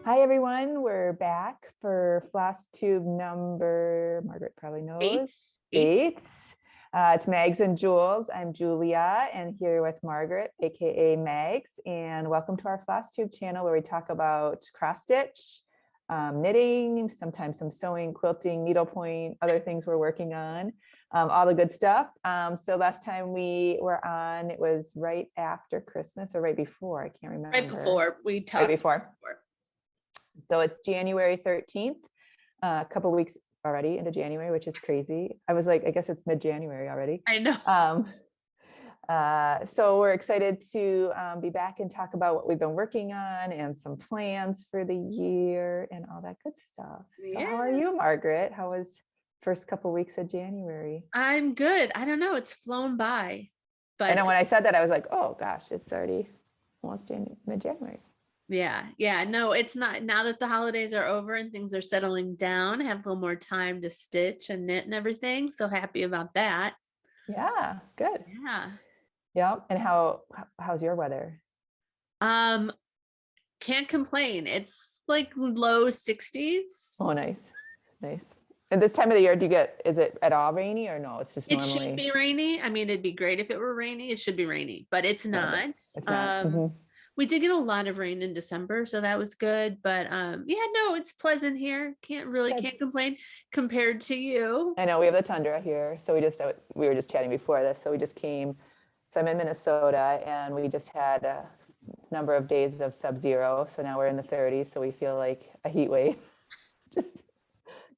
Hi everyone, we're back for Flosstube number, Margaret probably knows, eight. It's Mags and Jules. I'm Julia and here with Margaret, aka Mags, and welcome to our Flosstube channel where we talk about cross stitch, knitting, sometimes some sewing, quilting, needlepoint, other things we're working on, all the good stuff. So last time we were on, it was right after Christmas or right before, I can't remember. Right before we talked. Right before. So it's January 13th, a couple weeks already into January, which is crazy. I was like, I guess it's mid-January already. I know. So we're excited to be back and talk about what we've been working on and some plans for the year and all that good stuff. So how are you, Margaret? How was first couple weeks of January? I'm good. I don't know. It's flown by. But and then when I said that, I was like, oh gosh, it's already almost mid-January. Yeah. No, it's not. Now that the holidays are over and things are settling down, I have a little more time to stitch and knit and everything. So happy about that. Yeah, good. Yeah. Yep. And how's your weather? Can't complain. It's like low 60s. Oh, nice. And this time of the year, is it at all rainy or no? It's just normally. It should be rainy. I mean, it'd be great if it were rainy. It should be rainy, but it's not. It's not. We did get a lot of rain in December, so that was good. But yeah, no, it's pleasant here. Can't complain compared to you. I know we have the tundra here. So we were just chatting before this. So we just came. So I'm in Minnesota and we just had a number of days of sub-zero. So now we're in the 30s. So we feel like a heat wave. Just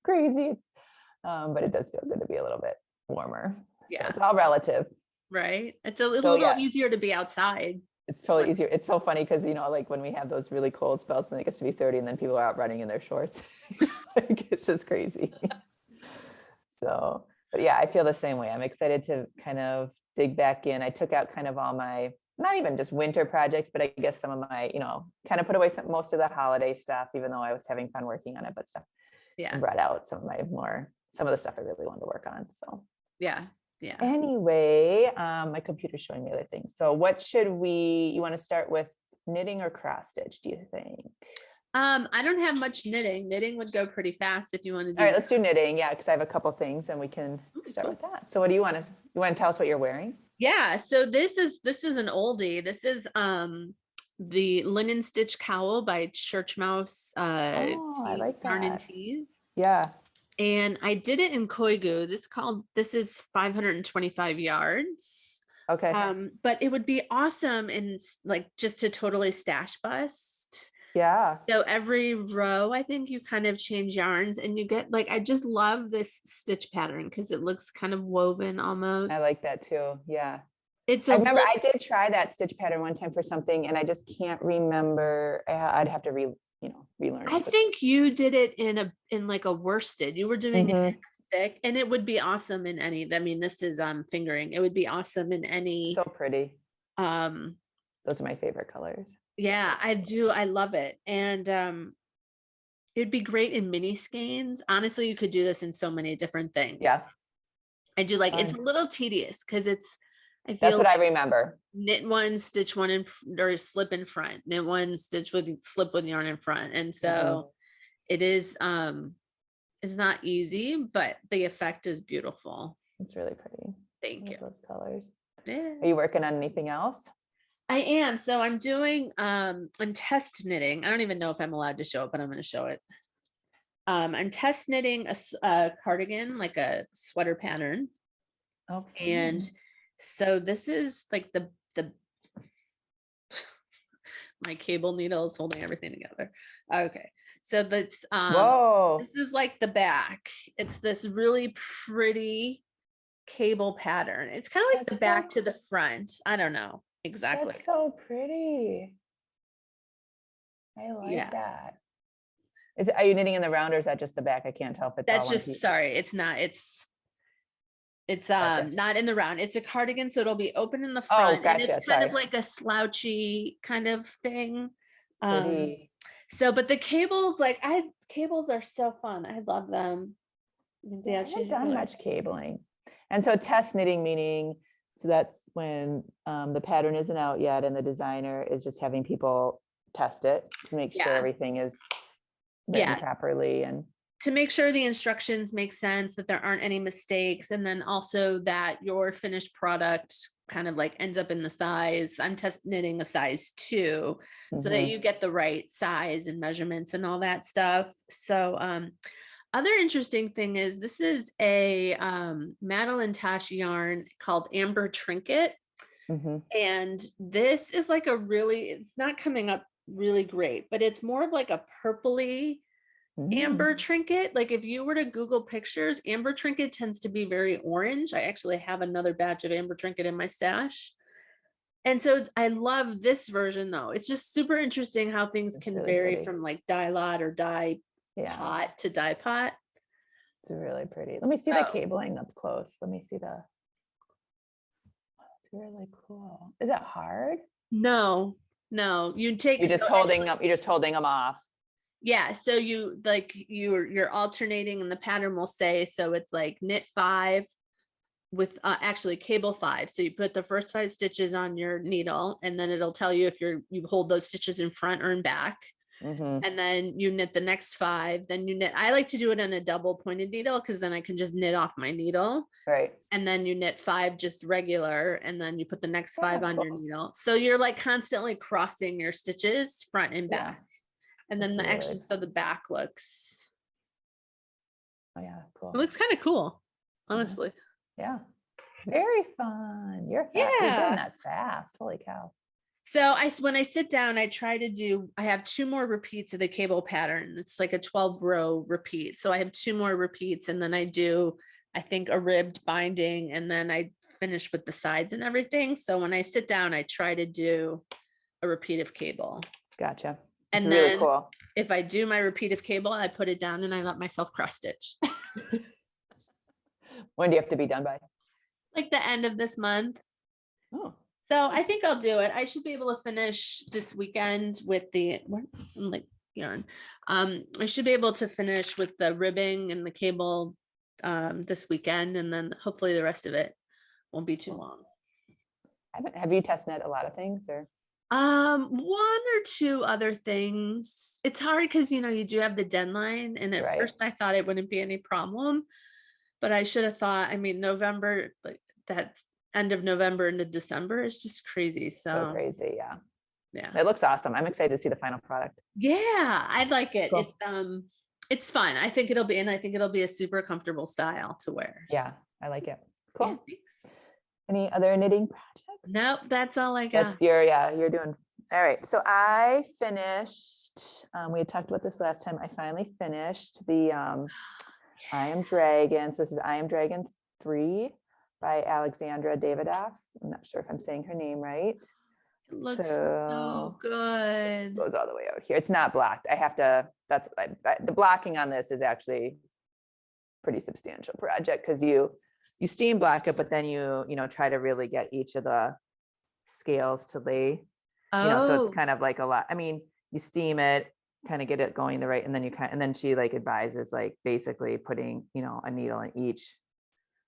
crazy. But it does feel good to be a little bit warmer. Yeah. So it's all relative. Right. It's a little easier to be outside. It's totally easier. It's so funny because, like when we have those really cold spells and it gets to be 30 and then people are out running in their shorts. Like, it's just crazy. So, but yeah, I feel the same way. I'm excited to kind of dig back in. I took out kind of all my, not even just winter projects, but I guess some of my, kind of put away most of the holiday stuff, even though I was having fun working on it, but stuff. Yeah. And brought out some of the stuff I really wanted to work on. So yeah. Anyway, my computer's showing me other things. So what you want to start with, knitting or cross stitch, do you think? I don't have much knitting. Knitting would go pretty fast if you want to do. All right, let's do knitting. Yeah, because I have a couple things and we can start with that. So what do you want to tell us what you're wearing? Yeah, so this is an oldie. This is the linen stitch cowl by Church Mouse. I like that. Yarn and Tees. Yeah. And I did it in Koigu. This is 525 yards. Okay. But it would be awesome in like just to totally stash bust. Yeah. So every row, I think you kind of change yarns and you get I just love this stitch pattern because it looks kind of woven almost. I like that too. Yeah. I remember I did try that stitch pattern one time for something and I just can't remember. I'd have to relearn it. I think you did it in like a worsted. You were doing it in thick, and it would be awesome in any. I mean, this is fingering. It would be awesome in any. So pretty. Those are my favorite colors. Yeah, I do. I love it, and it'd be great in mini skeins. Honestly, you could do this in so many different things. Yeah, I do like. It's a little tedious because it's. I feel that's what I remember. Knit one, stitch one or slip in front. Knit one, stitch slip with yarn in front, and so it is. It's not easy, but the effect is beautiful. It's really pretty. Thank you. Those colors. Yeah. Are you working on anything else? I am. So I'm doing I'm test knitting. I don't even know if I'm allowed to show it, but I'm going to show it. I'm test knitting a cardigan, like a sweater pattern. Okay. And so this is like the my cable needle is holding everything together. Okay. So that's this is like the back. It's this really pretty cable pattern. It's kind of like the back to the front. I don't know exactly. That's so pretty. I like that. Are you knitting in the round or is that just the back? I can't tell if it's that's all just sorry, it's not. It's not in the round. It's a cardigan, so it'll be open in the front. Gotcha. And it's kind of like a slouchy kind of thing. So, but the cables, cables are so fun. I love them. You can see I haven't done much cabling. And so test knitting meaning, so that's when the pattern isn't out yet and the designer is just having people test it to make sure everything is written properly, and to make sure the instructions make sense, that there aren't any mistakes, and then also that your finished product kind of like ends up in the size. I'm test knitting a size 2 so that you get the right size and measurements and all that stuff. So other interesting thing is this is a Madeline Tosh yarn called Amber Trinket. And this is like a really, it's not coming up really great, but it's more of like a purpley amber trinket. Like if you were to Google pictures, amber trinket tends to be very orange. I actually have another batch of amber trinket in my stash. And so I love this version though. It's just super interesting how things can really vary from like dye lot or dye pot to dye pot. It's really pretty. Let me see the cabling up close. Let me see the, it's really cool. Is it hard? No, you take, you're just holding them off. Yeah, so you like you're alternating and the pattern will say, so it's like knit 5 with actually cable 5. So you put the first 5 stitches on your needle, and then it'll tell you if you hold those stitches in front or in back. And then you knit the next 5, then you knit, I like to do it on a double pointed needle because then I can just knit off my needle. Right. And then you knit 5 just regular, and then you put the next 5 on your needle. So you're like constantly crossing your stitches front and back. And then actually, so the back looks, oh yeah, cool. It looks kind of cool, honestly. Yeah, very fun. You're doing that fast. Holy cow. So when I sit down, I have 2 more repeats of the cable pattern. It's like a 12-row repeat. So I have 2 more repeats, and then I do, I think, a ribbed binding, and then I finish with the sides and everything. So when I sit down, I try to do a repeat of cable. Gotcha. And it's then really cool. If I do my repeat of cable, I put it down and I let myself cross stitch. When do you have to be done by? Like the end of this month. Oh. So I think I'll do it. I should be able to finish this weekend with the like yarn. I should be able to finish with the ribbing and the cable this weekend, and then hopefully the rest of it won't be too long. Have you test knit a lot of things, or? 1 or 2 other things. It's hard because you do have the deadline, and at first I thought it wouldn't be any problem, but I should have thought, I mean, November, like that's end of November into December is just crazy. So crazy. Yeah. Yeah. It looks awesome. I'm excited to see the final product. Yeah, I like it. Cool. It's fun. I think it'll be a super comfortable style to wear. Yeah, I like it. Cool. Yeah, any other knitting projects? Nope, that's all I got. You're doing all right. So I finished, we had talked about this last time. I finally finished the I Am Dragon. So this is I Am Dragon 3 by Alexandra Davidoff. I'm not sure if I'm saying her name right. It looks so good. It goes all the way out here. It's not blocked. The blocking on this is actually pretty substantial project, because you steam block it, but then you try to really get each of the scales to lay, so it's kind of like a lot. I mean, you steam it, kind of get it going and then and then she like advises like basically putting, a needle in each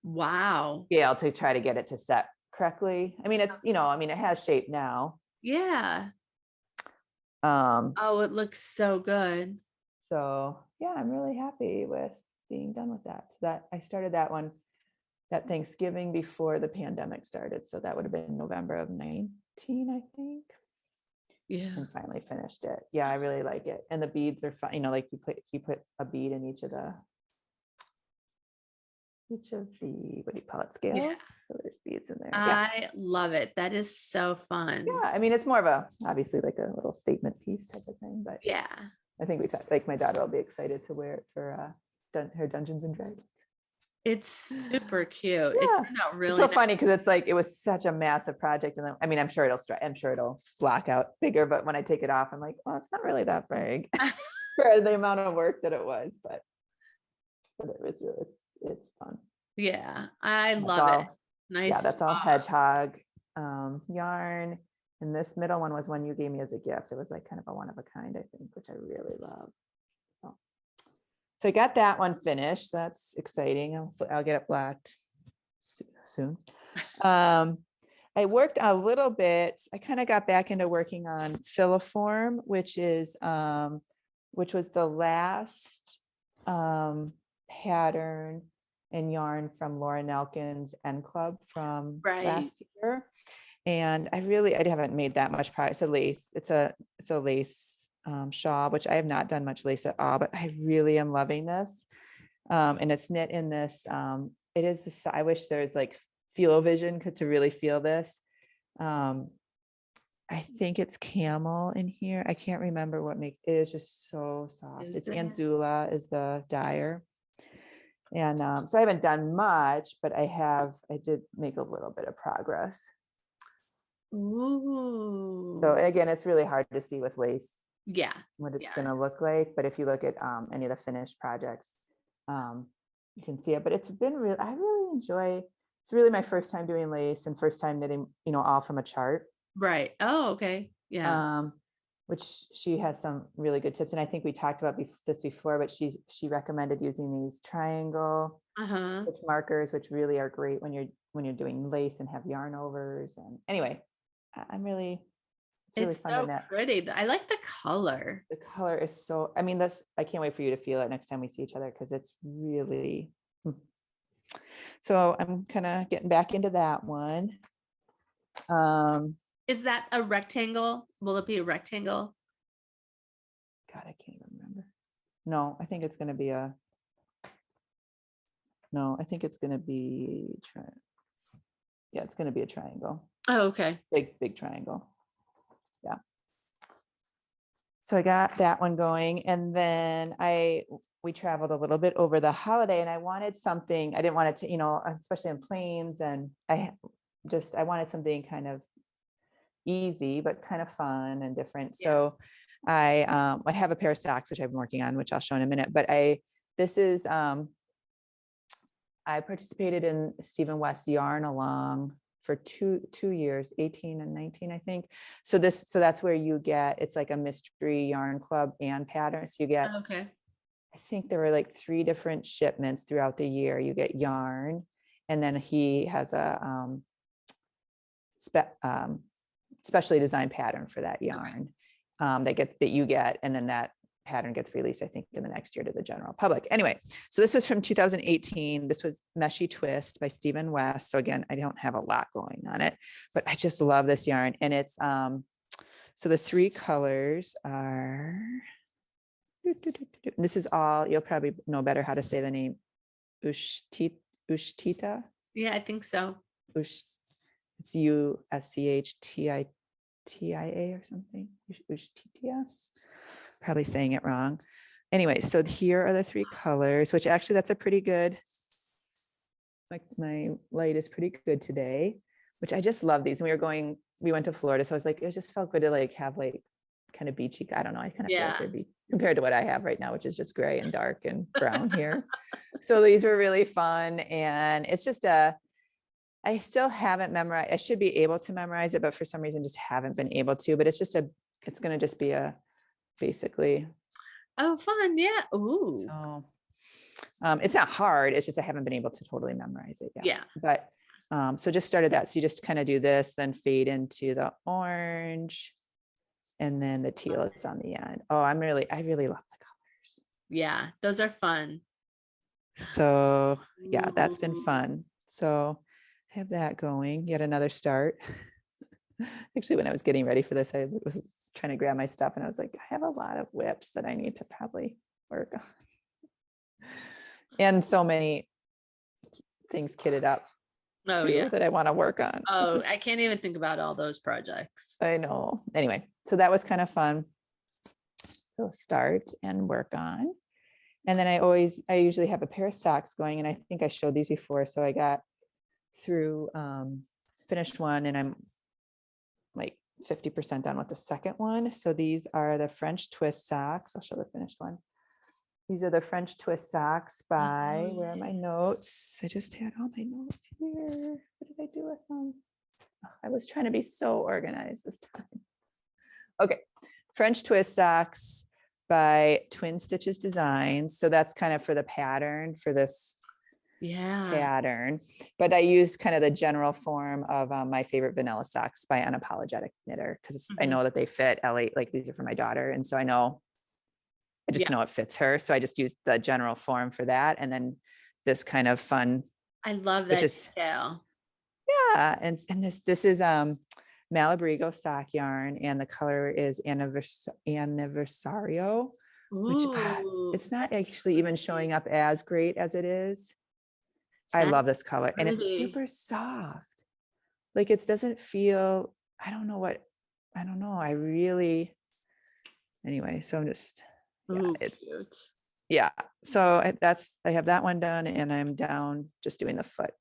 scale to try to get it to set correctly. I mean, it's, it has shape now. Yeah. It looks so good. So yeah, I'm really happy with being done with that. So that I started that Thanksgiving before the pandemic started. So that would have been November of 19, I think. Yeah. And finally finished it. Yeah, I really like it. And the beads are fun. Like you put a bead in each of the what do you call it, scales? Yeah. So there's beads in there. I love it. That is so fun. Yeah, I mean, it's more of obviously like a little statement piece type of thing, but yeah, I think like my daughter will be excited to wear it for her Dungeons and Dragons. It's super cute. Yeah. It turned out really it's so funny because it's like it was such a massive project, and then I mean I'm sure it'll block out bigger, but when I take it off, I'm like, well, it's not really that big for the amount of work that it was, but it was really it's fun. Yeah, I love it. Nice. Yeah, that's all hedgehog yarn, and this middle one was one you gave me as a gift. It was like kind of a one of a kind, I think, which I really love. So I got that one finished. So that's exciting. I'll get it blocked soon. I worked a little bit. I kind of got back into working on filiform, which was the last pattern and yarn from Laura Nelkin's N Club from last year. And I haven't made that much progress. It's a lace. It's a lace shawl, which I have not done much lace at all, but I really am loving this. And it's knit in this. It is this. I wish there's like feel-o-vision to really feel this. I think it's camel in here. I can't remember what makes it. Is just so soft. It's Anzula is the dyer. And so I haven't done much, but I did make a little bit of progress. Ooh. So again, it's really hard to see with lace. Yeah. What it's going to look like. But if you look at any of the finished projects, you can see it. But it's been real. I really enjoy. It's really my first time doing lace and first time knitting, all from a chart. Right. Oh, okay. Yeah. Which she has some really good tips. And I think we talked about this before, but she recommended using these triangle stitch markers, which really are great when you're doing lace and have yarn overs. And anyway, I'm really, it's really fun to knit. Pretty. I like the color. The color is so, I can't wait for you to feel it next time we see each other, because it's really, so I'm kind of getting back into that one. Is that a rectangle? Will it be a rectangle? God, I can't even remember. No, I think it's going to be I think it's going to be, it's going to be a triangle. Oh, okay. Big triangle. Yeah. So I got that one going, and then we traveled a little bit over the holiday, and I wanted something, I didn't want it to, especially in planes, and I wanted something kind of easy, but kind of fun and different. Yeah. So I have a pair of socks, which I've been working on, which I'll show in a minute, but I participated in Stephen West's Yarn Along for two years, 18 and 19, I think. So that's where you get, it's like a mystery yarn club and pattern. So you get, okay. I think there were like 3 different shipments throughout the year. You get yarn, and then he has a specially designed pattern for that yarn that you get, and then that pattern gets released, I think, in the next year to the general public. Anyway, so this was from 2018. This was Meshy Twist by Stephen West. So again, I don't have a lot going on it, but I just love this yarn. And it's so the 3 colors are, this is all, you'll probably know better how to say the name, Ushtita. Yeah, I think so. It's USCHTIA or something. Ushtita. Probably saying it wrong. Anyway, so here are the 3 colors, which actually that's a pretty good, like my light is pretty good today, which I just love these. And we went to Florida. So I was like, it just felt good to like have like kind of beachy. I don't know. I kind of feel like they'd be compared to what I have right now, which is just gray and dark and brown here. So these were really fun. And it's just I still haven't memorized. I should be able to memorize it, but for some reason just haven't been able to, but it's going to just be basically. Oh, fun. Yeah. Ooh. So it's not hard. It's just I haven't been able to totally memorize it yet. Yeah. But so just started that. So you just kind of do this, then fade into the orange, and then the teal is on the end. Oh, I really love the colors. Yeah, those are fun. So yeah, that's been fun. So I have that going. Yet another start. Actually, when I was getting ready for this, I was trying to grab my stuff, and I was like, I have a lot of whips that I need to probably work on, and so many things kitted up that I want to work on. Oh, I can't even think about all those projects. I know. Anyway, so that was kind of fun. So start and work on. And then I usually have a pair of socks going, and I think I showed these before. So I got through finished one, and I'm like 50% done with the second one. So these are the French twist socks. I'll show the finished one. These are the French twist socks by, where are my notes? I just had all my notes here. What did I do with them? I was trying to be so organized this time. Okay, French twist socks by Twin Stitches Designs. So that's kind of for the pattern for this pattern, but I used kind of the general form of my favorite vanilla socks by Unapologetic Knitter, because I know that they fit Ellie, like these are for my daughter, and so I just know it fits her, so I just used the general form for that, and then this kind of fun, I love that detail. Yeah, and this is Malabrigo sock yarn, and the color is Anniversario, which it's not actually even showing up as great as it is. I love this color, and it's super soft. Like it doesn't feel, I don't know. Anyway, so I'm just, it's cute. Yeah. So I have that one done, and I'm down just doing the foot.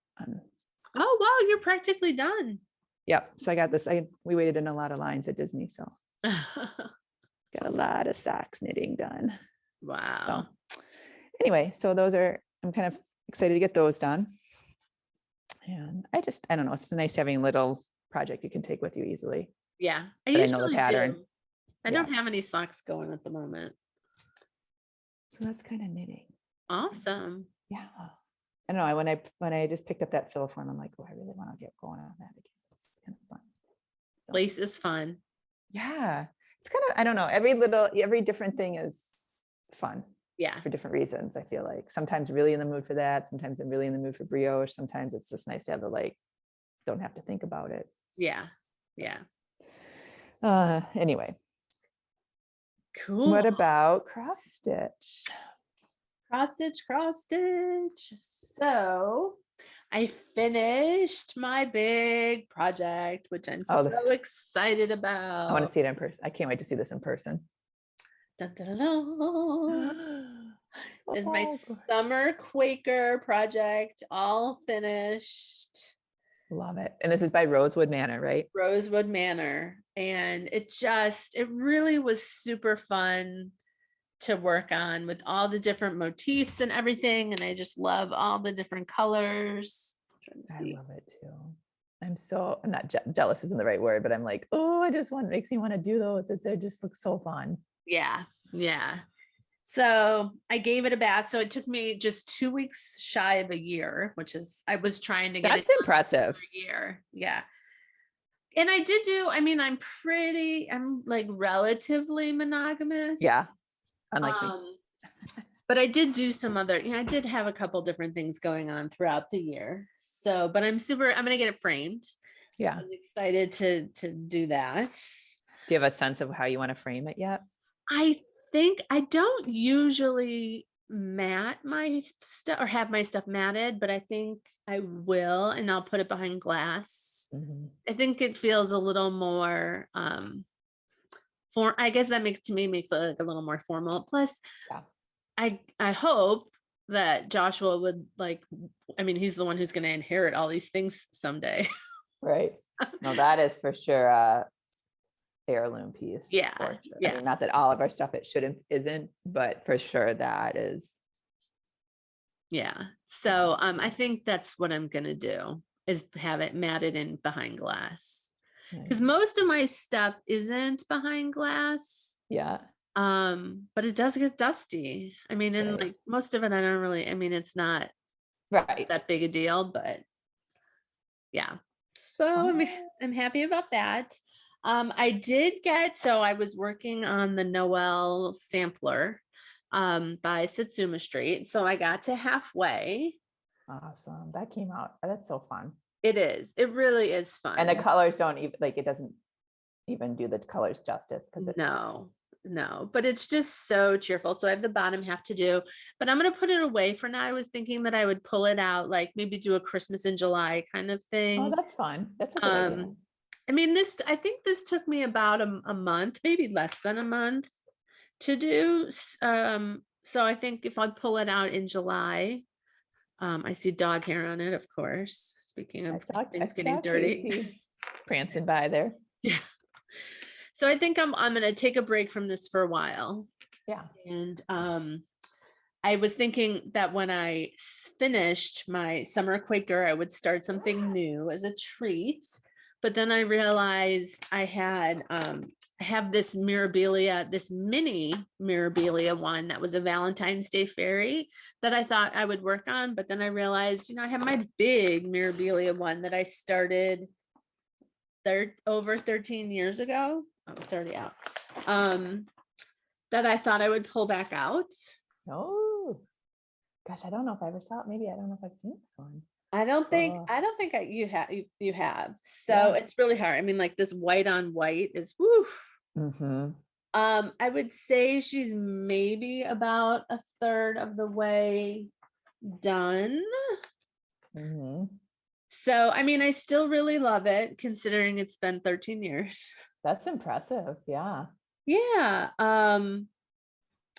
Oh, wow. You're practically done. Yeah. So I got this. We waited in a lot of lines at Disney. So got a lot of socks knitting done. Wow. So anyway, so I'm kind of excited to get those done. And I don't know. It's nice having a little project you can take with you easily. Yeah. I know the pattern. I don't have any socks going at the moment. So that's kind of knitting. Awesome. Yeah. I don't know. When I just picked up that filiform, I'm like, oh, I really want to get going on that again. It's kind of fun. So, lace is fun. Yeah. It's kind of, I don't know. Every different thing is fun. Yeah. For different reasons. I feel like sometimes really in the mood for that. Sometimes I'm really in the mood for brioche. Sometimes it's just nice to have don't have to think about it. Yeah. Yeah. Anyway. Cool. What about cross stitch? Cross stitch. So I finished my big project, which I'm so excited about. I want to see it in person. I can't wait to see this in person. Dun, dun, dun, dun. It's my summer Quaker project, all finished. Love it. And this is by Rosewood Manor, right? Rosewood Manor. And it really was super fun to work on with all the different motifs and everything. And I just love all the different colors. I love it too. I'm not jealous isn't the right word, but I'm like, oh, makes me want to do those. They just look so fun. Yeah. Yeah. So I gave it a bath. So it took me just 2 weeks shy of a year, which is, I was trying to get That's impressive. For a year. Yeah. And I did I'm like relatively monogamous. Yeah. Unlike me. But I did do some other, I did have a couple different things going on throughout the year. So, but I'm going to get it framed. Yeah. So I'm excited to do that. Do you have a sense of how you want to frame it yet? I think I don't usually mat my stuff or have my stuff matted, but I think I will, and I'll put it behind glass. I think it feels a little more, I guess that makes it like a little more formal. Plus, I hope that Joshua would he's the one who's going to inherit all these things someday. Right. No, that is for sure. Heirloom piece. Yeah. Sure. I mean, not that all of our stuff isn't, but for sure that is. Yeah. So I think that's what I'm gonna do, is have it matted in behind glass. Because most of my stuff isn't behind glass. Yeah. But it does get dusty. I mean, and like most of it, I don't really, it's not that big a deal, but yeah. So I'm happy about that. I was working on the Noel sampler by Satsuma Street. So I got to halfway. Awesome. That came out. That's so fun. It is. It really is fun. And the colors don't even, it doesn't even do the colors justice. No, but it's just so cheerful. So I have the bottom half to do, but I'm going to put it away for now. I was thinking that I would pull it out, like maybe do a Christmas in July kind of thing. Oh, that's fun. That's a good idea. I think this took me about a month, maybe less than a month to do. So I think if I pull it out in July, I see dog hair on it, of course. Speaking of things getting dirty. Casey prancing by there. Yeah. So I think I'm going to take a break from this for a while. Yeah. And I was thinking that when I finished my summer Quaker, I would start something new as a treat. but then I realized I have this Mirabilia, this mini Mirabilia one that was a Valentine's Day fairy that I thought I would work on. But then I realized, I have my big Mirabilia one that I started over 13 years ago. Oh, it's already out. That I thought I would pull back out. Oh, gosh, I don't know if I ever saw it. Maybe I don't know if I've seen this one. I don't think you have. So it's really hard. I mean, like this white on white is woo. Mm-hmm. I would say she's maybe about a third of the way done. Mm-hmm. So, I mean, I still really love it considering it's been 13 years. That's impressive. Yeah. Yeah.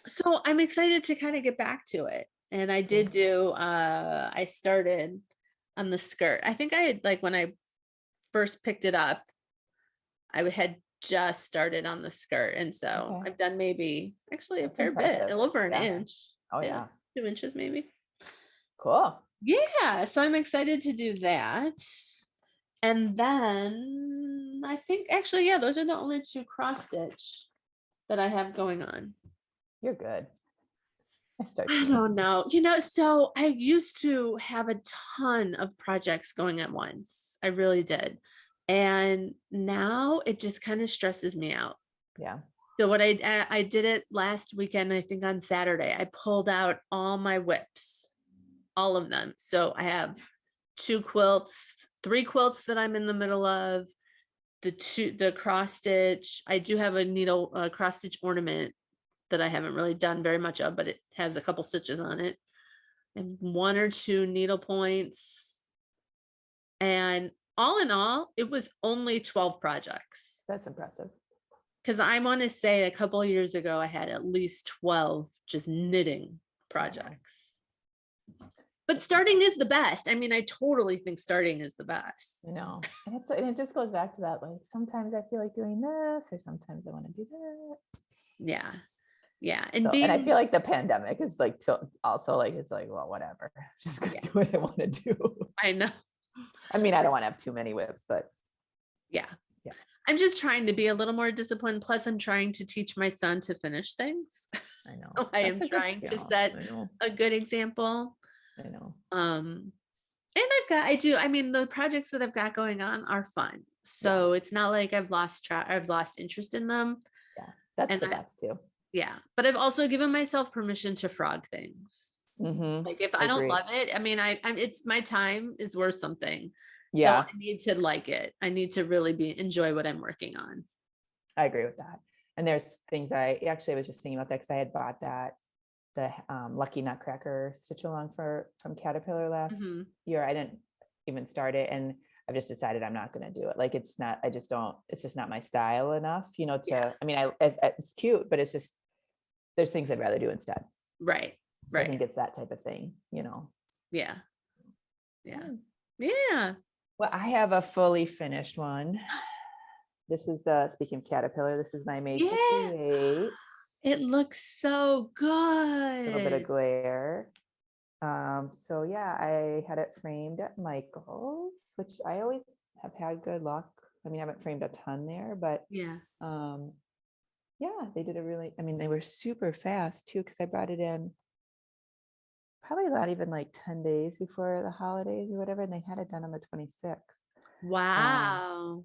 So I'm excited to kind of get back to it. And I did do, I started on the skirt. I think I had, like, when I first picked it up, I had just started on the skirt. And so I've done maybe actually a fair bit, over an inch. Oh yeah. 2 inches maybe. Cool. Yeah. So I'm excited to do that. And then I think actually, yeah, those are the only 2 cross stitch that I have going on. You're good. I don't know. So I used to have a ton of projects going at once. I really did. And now it just kind of stresses me out. Yeah. So what I did it last weekend, I think on Saturday, I pulled out all my whips, all of them. So I have 2 quilts, 3 quilts that I'm in the middle of, the cross stitch. I do have a cross stitch ornament that I haven't really done very much of, but it has a couple stitches on it, and 1 or 2 needle points. And all in all, it was only 12 projects. That's impressive. Because I want to say a couple of years ago, I had at least 12 just knitting projects. But starting is the best. I mean, I totally think starting is the best. And it just goes back to that, like, sometimes I feel like doing this, or sometimes I want to do that. Yeah. Yeah. And I feel like the pandemic is like also like, it's like, well, whatever, just gonna do what I want to do. I know. I mean, I don't want to have too many whips, but yeah. I'm just trying to be a little more disciplined. Plus, I'm trying to teach my son to finish things. I know. I am trying to set a good example. I know. And I mean, the projects that I've got going on are fun. So it's not like I've lost interest in them. Yeah. That's the best too. Yeah. But I've also given myself permission to frog things. Mm-hmm. Like if I don't love it, I mean, it's my time is worth something. Yeah. So I need to like it. I need to really enjoy what I'm working on. I agree with that. And there's things I was just thinking about that because I had bought the Lucky Nutcracker stitch along from Caterpillar last year. I didn't even start it, and I've just decided I'm not going to do it. Like it's just not my style enough, I mean, it's cute, but it's just, there's things I'd rather do instead. Right. So I think it's that type of thing, Yeah. Yeah. Well, I have a fully finished one. This is speaking of Caterpillar, this is my May 58. It looks so good. A little bit of glare. So yeah, I had it framed at Michael's, which I always have had good luck. I mean, I haven't framed a ton there, but they did they were super fast too, because I brought it in probably not even like 10 days before the holidays or whatever, and they had it done on the 26th. Wow.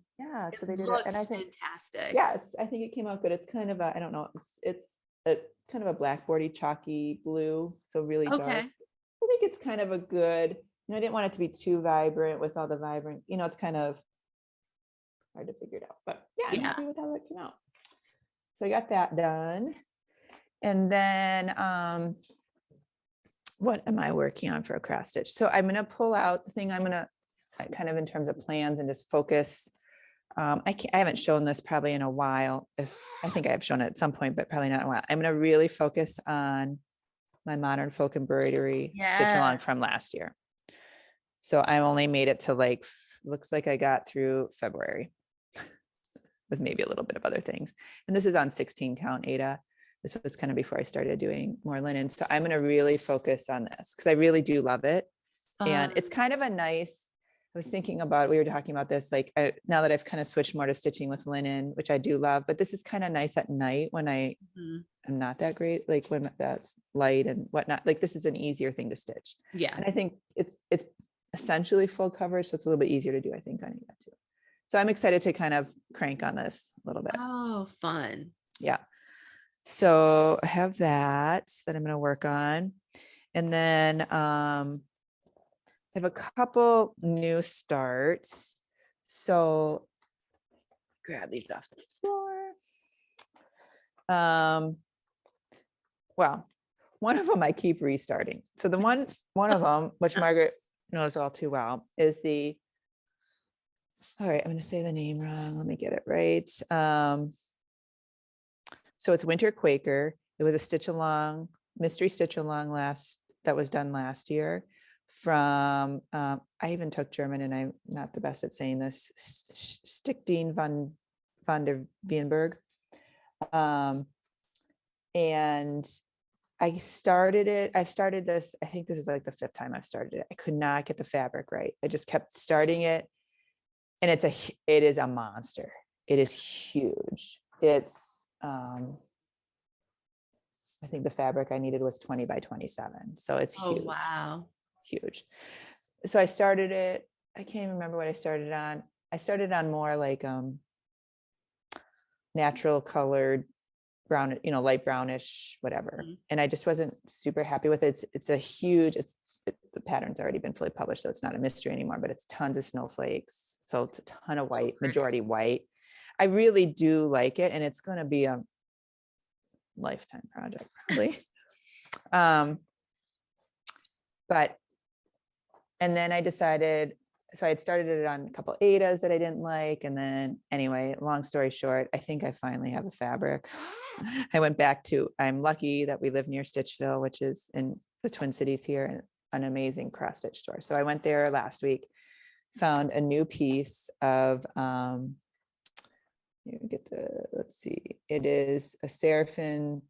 So they did it, and I think fantastic. I think it came out good. It's kind of I don't know, it's a kind of a blackboardy chalky blue, so really dark. I think it's kind of a good, I didn't want it to be too vibrant with all the vibrant, it's kind of hard to figure it out, but I'm happy with how it came out. So I got that done. And then what am I working on for a cross stitch? So I'm going to pull out the thing. I'm going to kind of in terms of plans and just focus. I haven't shown this probably in a while. I think I have shown it at some point, but probably not in a while. I'm going to really focus on my modern folk embroidery stitch along from last year. So I only made it to looks like I got through February with maybe a little bit of other things. And this is on 16 count Ada. This was kind of before I started doing more linen. So I'm going to really focus on this because I really do love it. And it's kind of a nice, I was thinking about, we were talking about this, like now that I've kind of switched more to stitching with linen, which I do love, but this is kind of nice at night when I am not that great, like when that's light and whatnot, like this is an easier thing to stitch. Yeah. And I think it's essentially full coverage, so it's a little bit easier to do, I think, on it too. So I'm excited to kind of crank on this a little bit. Oh, fun. Yeah. So I have that I'm going to work on. And then I have a couple new starts. So grab these off the floor. Well, one of them I keep restarting. So the one of them, which Margaret knows all too well, is all right, I'm going to say the name wrong. Let me get it right. So it's Winter Quaker. It was a stitch along, mystery stitch along that was done last year from, I even took German and I'm not the best at saying this, Stickdien van der Wienberg. And I started this, I think this is like the 5th time I've started it. I could not get the fabric right. I just kept starting it. And it is a monster. It is huge. It's, I think the fabric I needed was 20 by 27. So it's huge. Oh, wow. Huge. So I started it. I can't even remember what I started on. I started on more like natural colored brown, light brownish, whatever. And I just wasn't super happy with it. The pattern's already been fully published, so it's not a mystery anymore, but it's tons of snowflakes. So it's a ton of white, majority white. I really do like it, and it's going to be a lifetime project probably. And then I decided, so I had started it on a couple Adas that I didn't like. And then anyway, long story short, I think I finally have a fabric. I went back to, I'm lucky that we live near Stitchville, which is in the Twin Cities here, an amazing cross stitch store. So I went there last week, found a new piece of, let's see, it is a Seraphim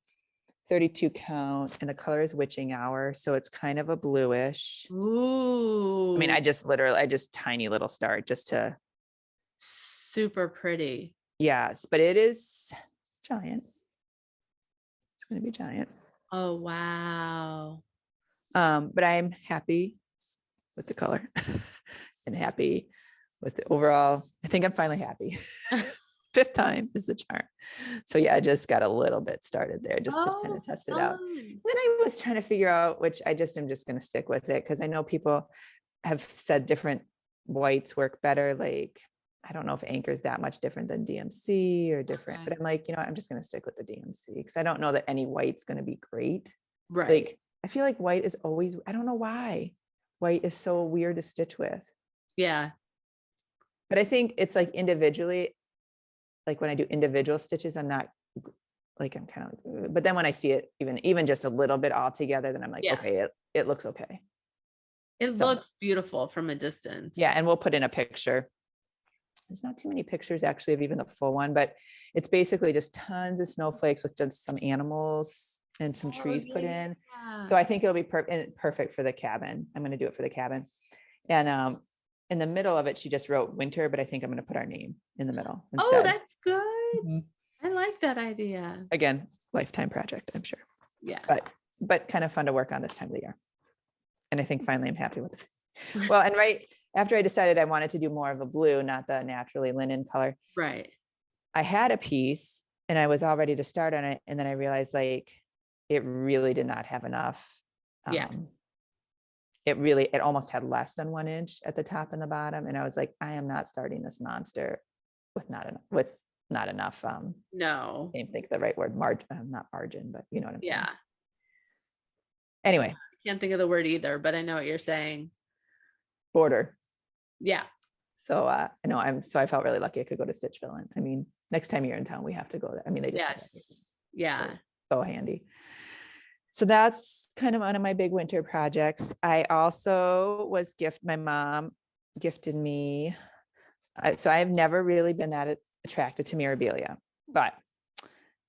32 count and the color is Witching Hour. So it's kind of a bluish. Ooh. I mean, I just tiny little start just to. Super pretty. Yes, but it is giant. It's going to be giant. Oh, wow. But I'm happy with the color and happy with the overall. I think I'm finally happy. 5th time is the charm. So yeah, I just got a little bit started there just to kind of test it out. And then I was trying to figure out which I'm just going to stick with it because I know people have said different whites work better. Like, I don't know if Anchor is that much different than DMC or different, but I'm like, I'm just going to stick with the DMC because I don't know that any white's going to be great. Right. Like, I feel like white is always, I don't know why white is so weird to stitch with. Yeah. But I think it's like individually, like when I do individual stitches, I'm not like, I'm kind of, but then when I see it even just a little bit all together, then I'm like, okay, it looks okay. It looks beautiful from a distance. Yeah. And we'll put in a picture. There's not too many pictures actually of even the full one, but it's basically just tons of snowflakes with just some animals and some trees put in. So I think it'll be perfect for the cabin. I'm going to do it for the cabin. And in the middle of it, she just wrote winter, but I think I'm going to put our name in the middle instead. Oh, that's good. I like that idea. Again, lifetime project, I'm sure. Yeah. But kind of fun to work on this time of the year. And I think finally I'm happy with it. Well, and right after I decided I wanted to do more of a blue, not the naturally linen color. Right. I had a piece and I was all ready to start on it. And then I realized like, it really did not have enough. It almost had less than 1 inch at the top and the bottom. And I was like, I am not starting this monster with not enough. No. I can't think of the right word, not margin, but you know what I'm saying. Yeah. Anyway. I can't think of the word either, but I know what you're saying. Border. Yeah. So I know so I felt really lucky I could go to Stitchville. And I mean, next time you're in town, we have to go there. I mean, they just so handy. So that's kind of one of my big winter projects. I also my mom gifted me. So I've never really been that attracted to Mirabilia, but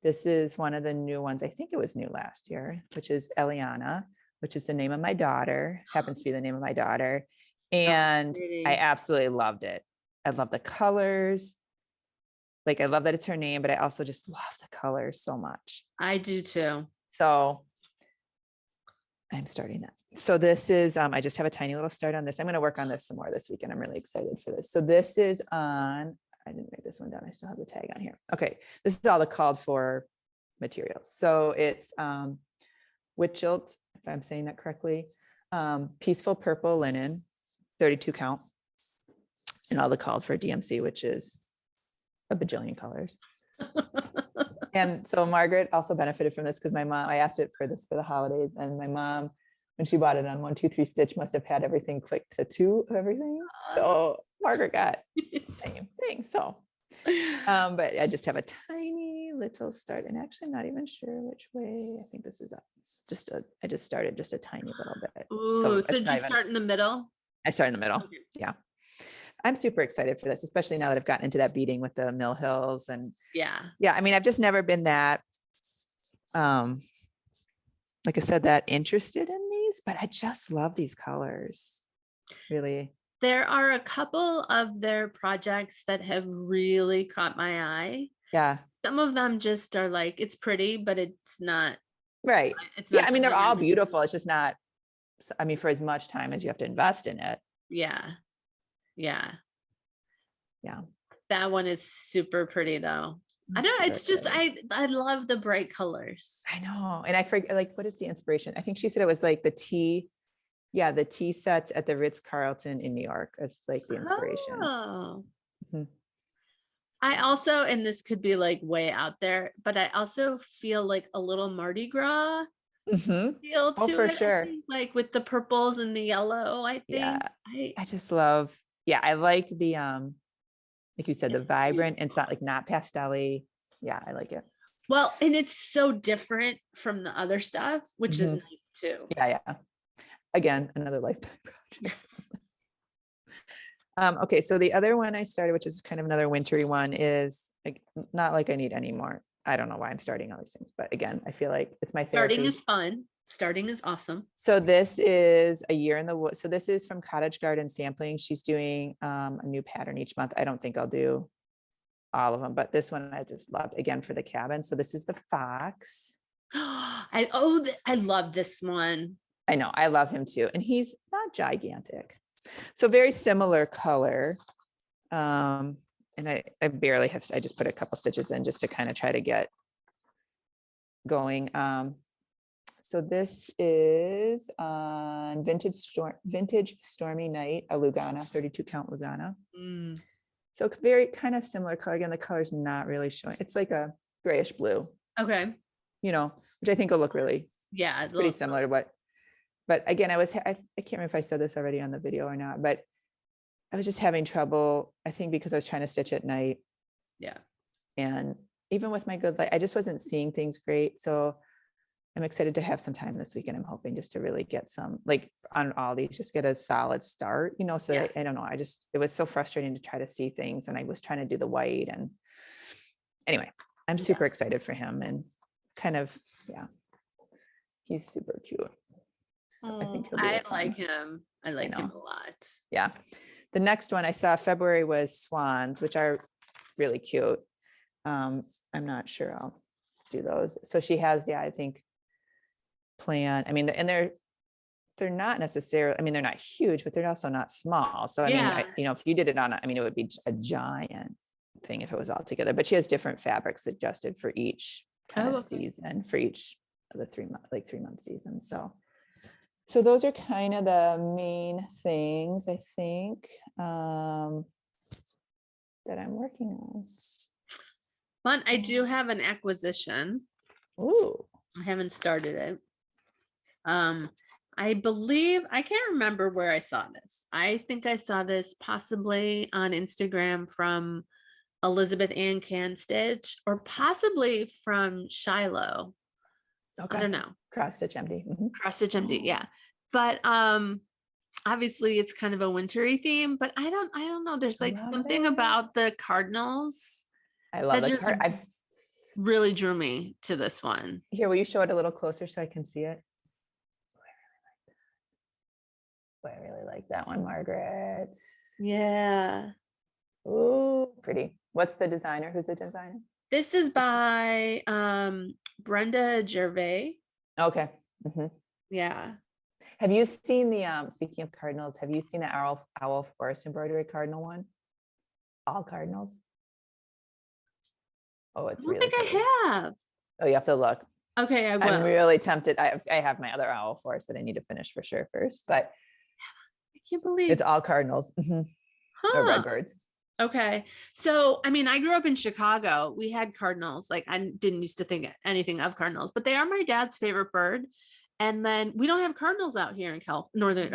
this is one of the new ones. I think it was new last year, which is Eliana, which is the name of my daughter, happens to be the name of my daughter. And pretty. I absolutely loved it. I love the colors. Like, I love that it's her name, but I also just love the colors so much. I do too. So I'm starting that. So this is, I just have a tiny little start on this. I'm going to work on this some more this weekend. I'm really excited for this. So this is on, I didn't write this one down. I still have the tag on here. Okay. This is all the called for materials. So it's Witchilt, if I'm saying that correctly, peaceful purple linen, 32 count, and all the called for DMC, which is a bajillion colors. And so Margaret also benefited from this because my mom, I asked it for this for the holidays, and my mom, when she bought it on 1, 2, 3 stitch, must have had everything clicked to 2 of everything. So Margaret got the same thing. So, but I just have a tiny little start, and actually I'm not even sure which way. I think this is up. Just I just started just a tiny little bit. Ooh, so did you start in the middle? I started in the middle. Okay. Yeah. I'm super excited for this, especially now that I've gotten into that beading with the Mill Hills. And yeah, I mean, I've just never been that, like I said, that interested in these, but I just love these colors. Really. There are a couple of their projects that have really caught my eye. Yeah. Some of them just are like, it's pretty, but it's not. Right. It's Yeah. not I mean, they're all beautiful. It's just not, I mean, for as much time as you have to invest in it. Yeah. Yeah. Yeah. That one is super pretty though. I don't know. It's just, I love the bright colors. I know. And I forget, like, what is the inspiration? I think she said it was like the tea. Yeah. The tea sets at the Ritz-Carlton in New York. It's like the inspiration. Oh. Mhm. I also, and this could be like way out there, but I also feel like a little Mardi Gras feel to for it. sure. I think, like with the purples and the yellow, I think. Yeah. I just love, I like the, like you said, the vibrant, it's not like not pastel-y. Yeah, I like it. Well, and it's so different from the other stuff, which is nice too. Yeah. Again, another lifetime project. Okay, so the other one I started, which is kind of another wintry one, is like, not like I need any more. I don't know why I'm starting all these things, but again, I feel like it's my therapy. Starting is fun. Starting is awesome. So this is a year in the woods. So this is from Cottage Garden Sampling. She's doing a new pattern each month. I don't think I'll do all of them, but this one I just loved, again, for the cabin. So this is the fox. I love this one. I know, I love him too. And he's not gigantic. So very similar color. And I barely have, I just put a couple stitches in just to kind of try to get going. So this is on Vintage Stormy Night, a Lugana, 32 count Lugana. So very kind of similar color. Again, the color's not really showing. It's like a grayish blue. Okay. Which I think will look really, it's pretty similar to what, but again, I can't remember if I said this already on the video or not, but I was just having trouble, I think because I was trying to stitch at night. Yeah. And even with my good light, I just wasn't seeing things great. So I'm excited to have some time this weekend. I'm hoping just to really get some, like on all these, just get a solid start, so that I don't know. It was so frustrating to try to see things, and I was trying to do the white, and anyway, I'm super excited for him, and kind of, he's super cute. So I think he'll be like him. I like him a lot. Yeah. The next one I saw February was swans, which are really cute. I'm not sure I'll do those. So she has, I think, plan. I mean, and they're not necessarily, I mean, they're not huge, but they're also not small. So I mean, if you did it on, it would be a giant thing if it was all together, but she has different fabrics suggested for each kind of season, for each of the 3-month season. So those are kind of the main things, I think, that I'm working on. Fun. I do have an acquisition. Ooh. I haven't started it. I believe, I can't remember where I saw this. I think I saw this possibly on Instagram from Elizabeth Ann Can Stitch, or possibly from Shiloh. Okay. I don't know. Cross Stitch MD. Cross Stitch MD, yeah. But obviously it's kind of a wintry theme, but I don't know. There's like something about the cardinals. I love the card. I've really drew me to this one. Here, will you show it a little closer so I can see it? I really like that one, Margaret. Yeah. Ooh, pretty. What's the designer? Who's the designer? This is by Brenda Gervais. Okay. Yeah. Have you seen the speaking of cardinals, have you seen the owl forest embroidery cardinal one? All cardinals. Oh, it's I don't really think I have. Oh, you have to look. Okay, I will. I'm really tempted. I have my other owl forest that I need to finish for sure first, but I can't believe it's all cardinals. Or redbirds. Okay. So, I mean, I grew up in Chicago. We had cardinals. Like, I didn't used to think anything of cardinals, but they are my dad's favorite bird. And then we don't have cardinals out here in northern,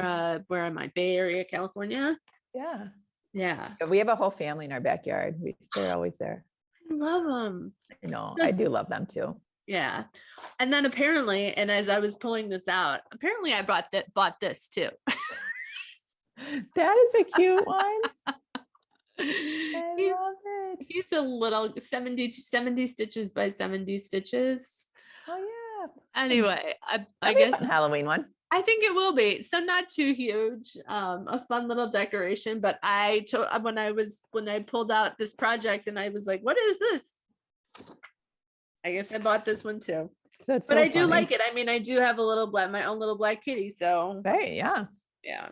where am I? Bay Area, California. Yeah. Yeah. We have a whole family in our backyard. They're always there. I love them. No, I do love them too. Yeah. And then apparently, and as I was pulling this out, apparently I bought this too. That is a cute one. I love it. He's a little 70 stitches by 70 stitches. Oh yeah. Anyway, I guess guess a Halloween one. I think it will be. So not too huge, a fun little decoration. But when I pulled out this project and I was like, what is this? I guess I bought this one too. But I do like it. I mean, I do have my own little black kitty. So right, yeah. Yeah.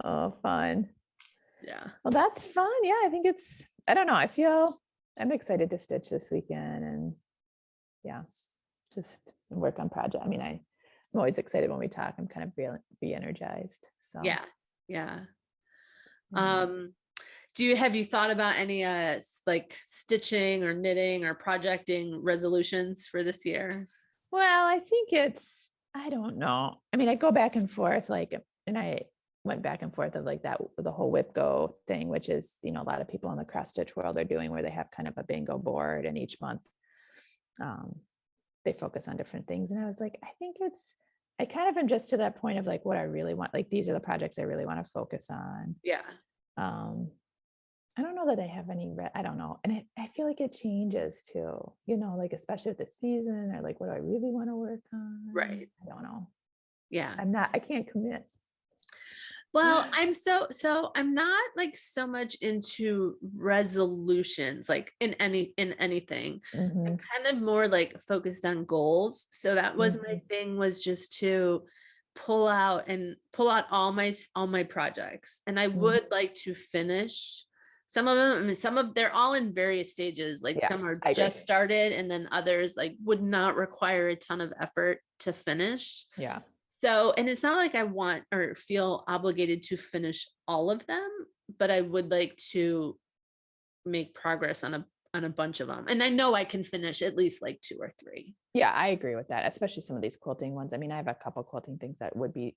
Oh, fun. Yeah. Well, that's fun. Yeah, I think I don't know. I'm excited to stitch this weekend and yeah, just work on project. I mean, I'm always excited when we talk. I'm kind of re-energized. So yeah. Have you thought about any like stitching or knitting or projecting resolutions for this year? Well, I think I don't know. I mean, I go back and forth, and I went back and forth of like that, the whole whip go thing, which is, a lot of people in the cross stitch world are doing, where they have kind of a bingo board and each month they focus on different things. And I was like, I kind of am just to that point of like what I really want. Like, these are the projects I really want to focus on. Yeah. I don't know that I have any, I don't know. And I feel like it changes too, like, especially with the season, or like, what do I really want to work on? Right. I don't know. Yeah. I can't commit. Well, I'm not like so much into resolutions, like in anything. I'm kind of more like focused on goals. So that was my thing, was just to pull out all my projects. And I would like to finish some of them. I mean, they're all in various stages. Like some are just started, and then others like would not require a ton of effort to finish. Yeah. So, and it's not like I want or feel obligated to finish all of them, but I would like to make progress on a bunch of them. And I know I can finish at least like 2 or 3. Yeah, I agree with that, especially some of these quilting ones. I mean, I have a couple quilting things that would be,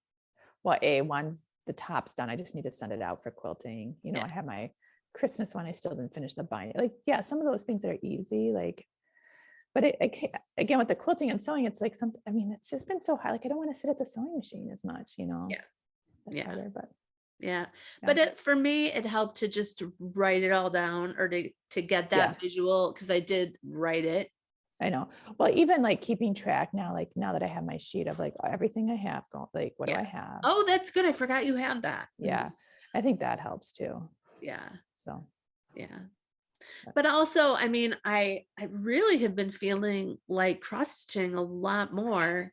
well, one's the top's done. I just need to send it out for quilting. I have my Christmas one. I still didn't finish the binding. Like, yeah, some of those things that are easy, like, but again, with the quilting and sewing, it's like I mean, it's just been so hard. Like, I don't want to sit at the sewing machine as much, Yeah. That's harder, but yeah. But for me, it helped to just write it all down, or to get that visual, because I did write it. I know. Well, even like keeping track now, like now that I have my sheet of like everything I have going, like, what do I have? Oh, that's good. I forgot you had that. Yeah. I think that helps too. Yeah. So, yeah. But also, I mean, I really have been feeling like cross-stitching a lot more,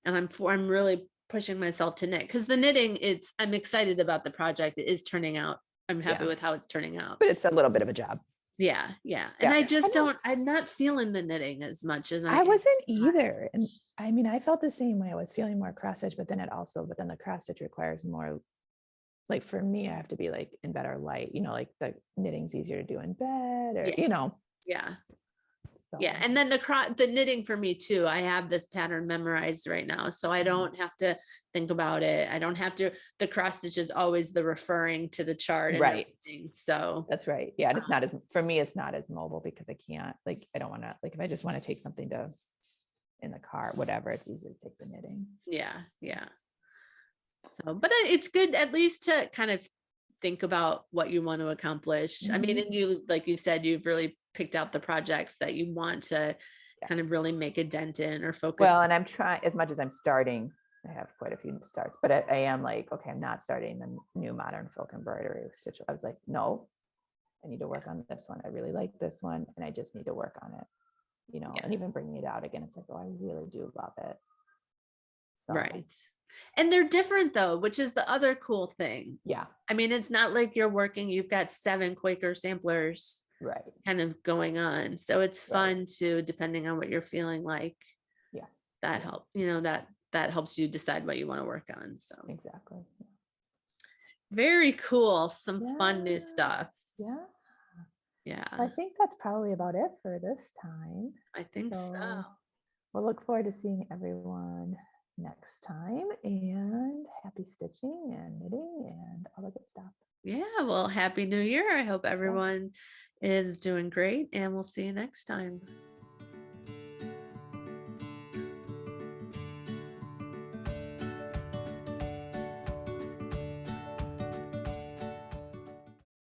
and I'm really pushing myself to knit, because the knitting, I'm excited about the project. It is turning out. I'm happy with how it's turning out. But it's a little bit of a job. Yeah. And I just I'm not feeling the knitting as much as I wasn't either. And I mean, I felt the same way. I was feeling more cross stitch, but then the cross stitch requires more. Like, for me, I have to be like in bed or light, like the knitting's easier to do in bed, or Yeah. So. Yeah. And then the knitting for me too, I have this pattern memorized right now, so I don't have to think about it. I don't have to, the cross stitch is always the referring to the chart and right. everything. So that's right. Yeah. It's not for me, it's not as mobile, because I can't, like, I don't want to, like, if I just want to take something in the car, whatever, it's easier to take the knitting. Yeah. So, but it's good at least to kind of think about what you want to accomplish. I mean, and you, like you said, you've really picked out the projects that you want to kind of really make a dent in or focus. Well, and I'm trying, as much as I'm starting I have quite a few starts, but I am like, okay, I'm not starting the new modern folk embroidery stitch. I was like, no, I need to work on this one. I really like this one, and I just need to work on it, you know. And even bringing it out again, it's like, oh, I really do love it. So. Right. And they're different though, which is the other cool thing. Yeah. I mean, it's not like you've got 7 Quaker samplers right kind of going on. So it's fun to, depending on what you're feeling like. Yeah. That help, you know, that helps you decide what you want to work on. So exactly. Very cool. Some fun new stuff. Yeah. I think that's probably about it for this time. I think so. We'll look forward to seeing everyone next time, and happy stitching and knitting and all the good stuff. Yeah, well, happy new year. I hope everyone is doing great, and we'll see you next time.